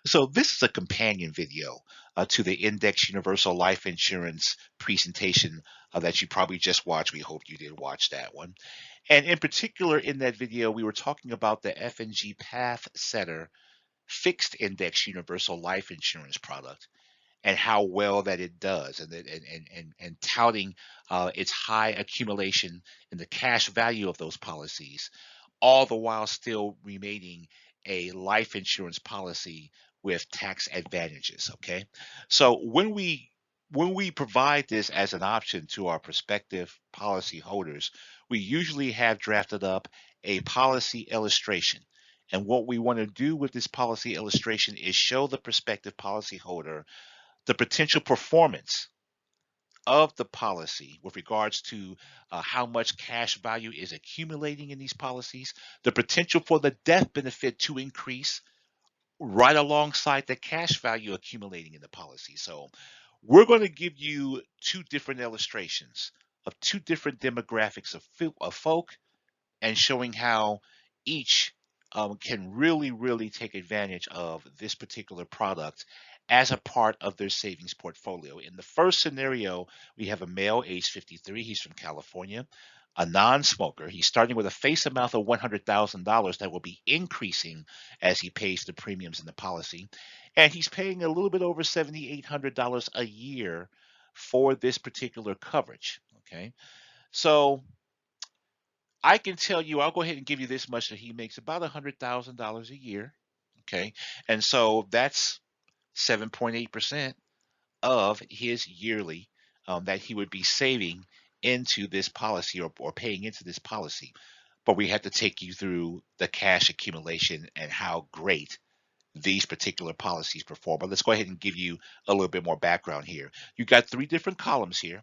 So this is a companion video to the Index Universal Life Insurance presentation that you probably just watched. We hope you did watch that one. And in particular, in that video, we were talking about the F&G Path Setter fixed index universal life insurance product and how well that it does, and touting its high accumulation and the cash value of those policies, all the while still remaining a life insurance policy with tax advantages. Okay, so when we provide this as an option to our prospective policy holders, we usually have drafted up a policy illustration. And what we want to do with this policy illustration is show the prospective policyholder the potential performance of the policy with regards to how much cash value is accumulating in these policies, the potential for the death benefit to increase right alongside the cash value accumulating in the policy. So we're going to give you two different illustrations of two different demographics of folk, and showing how each can really, really take advantage of this particular product as a part of their savings portfolio. In the first scenario, we have a male, age 53. He's from California, a non-smoker. He's starting with a face amount of $100,000 that will be increasing as he pays the premiums in the policy. And he's paying a little bit over $7,800 a year for this particular coverage. Okay. So I can tell you, I'll go ahead and give you this much, that he makes about $100,000 a year. Okay. And so that's 7.8% of his yearly that he would be saving into this policy, or paying into this policy. But we have to take you through the cash accumulation and how great these particular policies perform. But let's go ahead and give you a little bit more background here. You got three different columns here.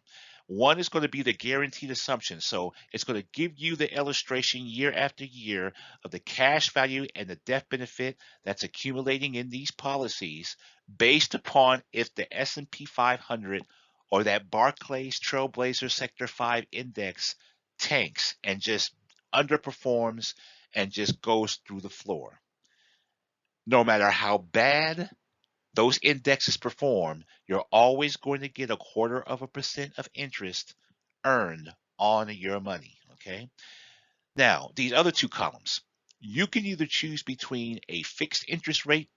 One is going to be the guaranteed assumption. So it's going to give you the illustration year after year of the cash value and the death benefit that's accumulating in these policies, based upon if the S&P 500 or that Barclays Trailblazer Sector 5 index tanks and just underperforms and just goes through the floor. No matter how bad those indexes perform, you're always going to get 0.25% of interest earned on your money. Okay. Now, these other two columns, you can either choose between a fixed interest rate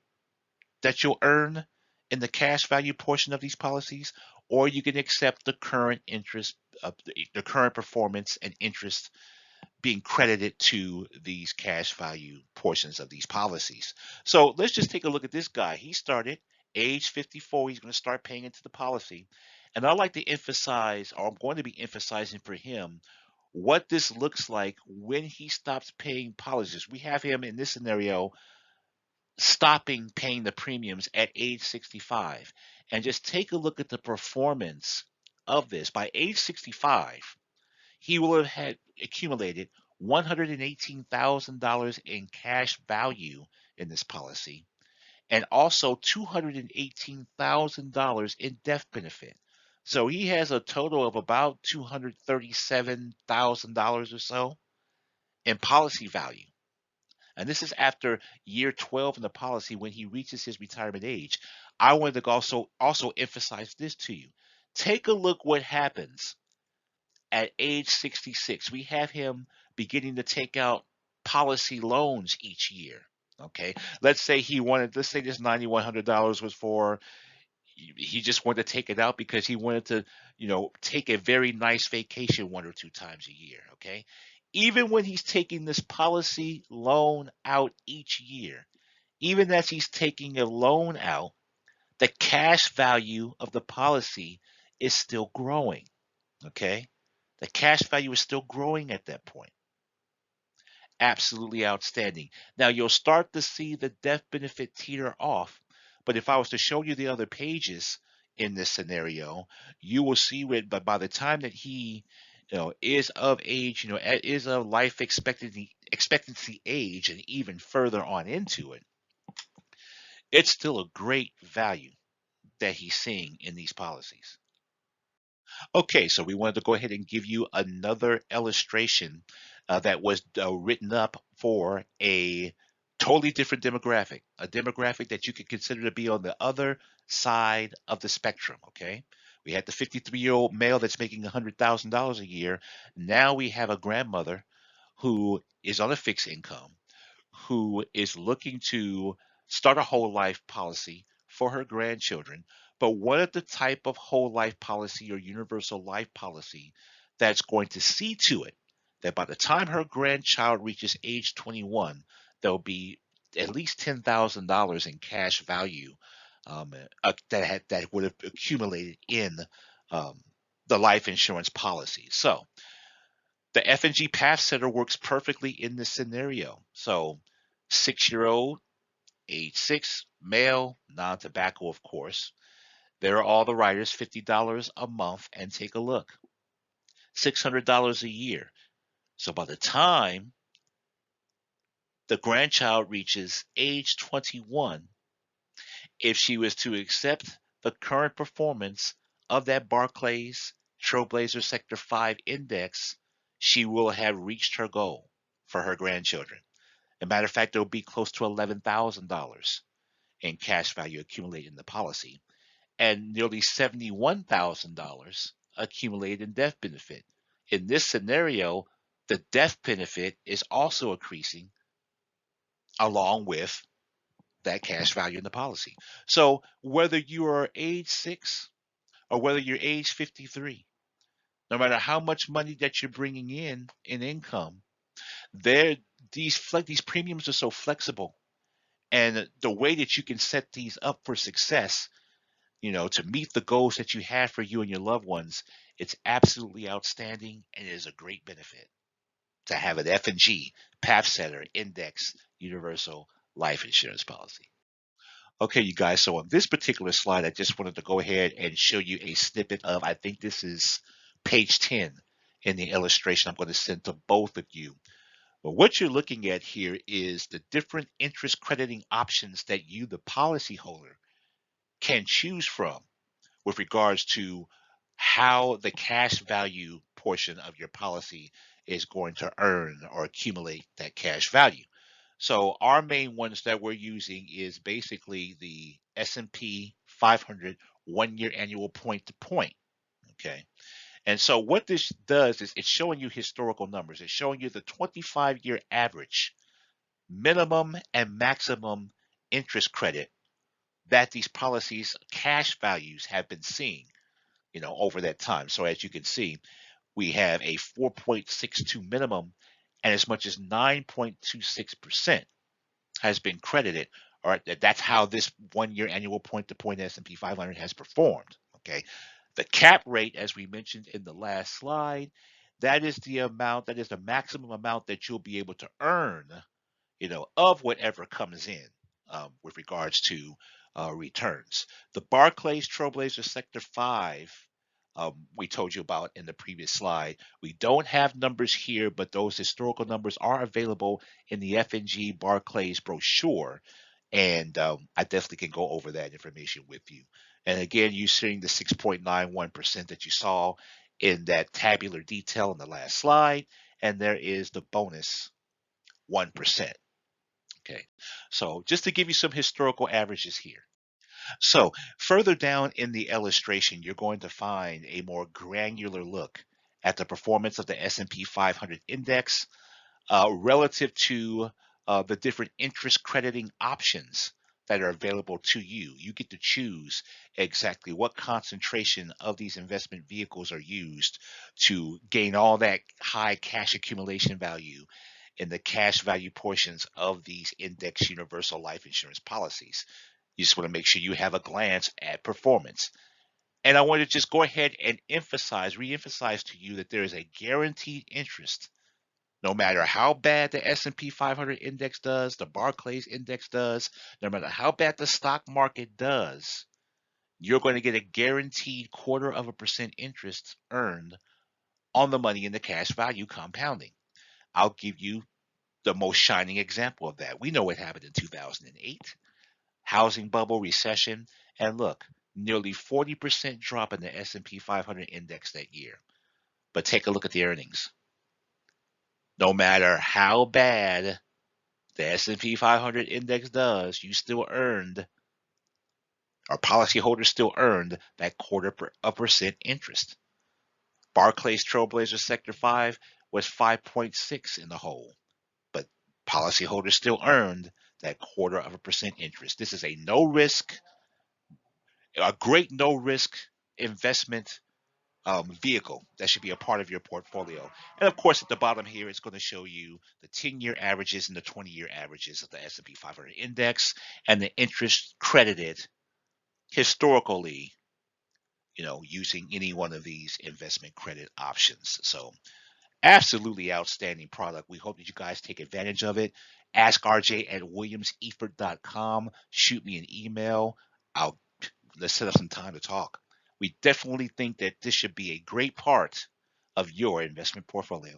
that you'll earn in the cash value portion of these policies, or you can accept the current interest of the current performance and interest being credited to these cash value portions of these policies. So let's just take a look at this guy. He started age 54. He's going to start paying into the policy. And I like to emphasize, or I'm going to be emphasizing for him, what this looks like when he stops paying policies. We have him in this scenario stopping paying the premiums at age 65. And just take a look at the performance of this. By age 65, he will have had accumulated $118,000 in cash value in this policy, and also $218,000 in death benefit. So he has a total of about $237,000 or so in policy value. And this is after year 12 in the policy, when he reaches his retirement age. I wanted to also emphasize this to you. Take a look what happens at age 66. We have him beginning to take out policy loans each year. Okay. Let's say this $9,100 was for, he just wanted to take it out because he wanted to, take a very nice vacation one or two times a year. Okay. Even when he's taking this policy loan out each year, even as he's taking a loan out, the cash value of the policy is still growing. Okay. The cash value is still growing at that point. Absolutely outstanding. Now you'll start to see the death benefit teeter off, but if I was to show you the other pages in this scenario, you will see but by the time that he, is of age, is of life expectancy age, and even further on into it, it's still a great value that he's seeing in these policies. Okay, so we wanted to go ahead and give you another illustration that was written up for a Totally different demographic, a demographic that you could consider to be on the other side of the spectrum. Okay. We had the 53-year-old male that's making $100,000 a year. Now we have a grandmother who is on a fixed income, who is looking to start a whole life policy for her grandchildren, but what if the type of whole life policy or universal life policy that's going to see to it that by the time her grandchild reaches age 21, there'll be at least $10,000 in cash value that would have accumulated in um, the life insurance policy. So the F&G Path Setter works perfectly in this scenario. So 6-year-old, age 6, male, non-tobacco, of course. There are all the riders, $50 a month, and take a look. $600 a year. So by the time the grandchild reaches age 21, if she was to accept the current performance of that Barclays Trailblazer Sector 5 index, she will have reached her goal for her grandchildren. As a matter of fact, there will be close to $11,000 in cash value accumulated in the policy and nearly $71,000 accumulated in death benefit. In this scenario, the death benefit is also increasing along with that cash value in the policy. So whether you are age 6 or whether you're age 53, no matter how much money that you're bringing in income, there these premiums are so flexible, and the way that you can set these up for success, to meet the goals that you have for you and your loved ones, it's absolutely outstanding, and it is a great benefit to have an F&G Path Setter Index Universal Life Insurance Policy. Okay, you guys, so on this particular slide, I just wanted to go ahead and show you a snippet of, I think this is page 10 in the illustration I'm going to send to both of you. But what you're looking at here is the different interest crediting options that you, the policyholder, can choose from with regards to how the cash value portion of your policy is going to earn or accumulate that cash value. So our main ones that we're using is basically the S&P 500 1-year annual point to point. Okay. And so what this does is it's showing you historical numbers. It's showing you the 25-year average minimum and maximum interest credit that these policies cash values have been seeing, over that time. So as you can see, we have a 4.62 minimum and as much as 9.26% has been credited. All right, that's how this 1-year annual point-to-point S&P 500 has performed. Okay, the cap rate, as we mentioned in the last slide, that is the maximum amount that you'll be able to earn, of whatever comes in with regards to returns. The Barclays Trailblazer Sector 5, we told you about in the previous slide. We don't have numbers here, but those historical numbers are available in the F&G Barclays brochure. And I definitely can go over that information with you. And again, you're seeing the 6.91% that you saw in that tabular detail in the last slide. And there is the bonus 1%. Okay, so just to give you some historical averages here. So further down in the illustration, you're going to find a more granular look at the performance of the S&P 500 index relative to the different interest crediting options that are available to you. You get to choose exactly what concentration of these investment vehicles are used to gain all that high cash accumulation value in the cash value portions of these index universal life insurance policies. You just want to make sure you have a glance at performance. And I want to just go ahead and re-emphasize to you that there is a guaranteed interest. No matter how bad the S&P 500 index does, the Barclays index does, no matter how bad the stock market does, you're going to get a guaranteed 0.25% interest earned on the money in the cash value compounding. I'll give you the most shining example of that. We know what happened in 2008. Housing bubble, recession, and look, nearly 40% drop in the S&P 500 index that year. But take a look at the earnings. No matter how bad the S&P 500 index does, you still earned, or policyholders still earned that %1 interest. Barclays Trailblazer Sector 5 was 5.6 in the hole, but policyholders still earned that %0.25 interest. This is a no risk, a great no risk investment vehicle that should be a part of your portfolio. And of course, at the bottom here, it's going to show you the 10-year averages and the 20-year averages of the S&P 500 index and the interest credited historically, using any one of these investment credit options. So absolutely outstanding product. We hope that you guys take advantage of it. Ask RJ at williamsefurd.com. Shoot me an email. Let's set up some time to talk. We definitely think that this should be a great part of your investment portfolio.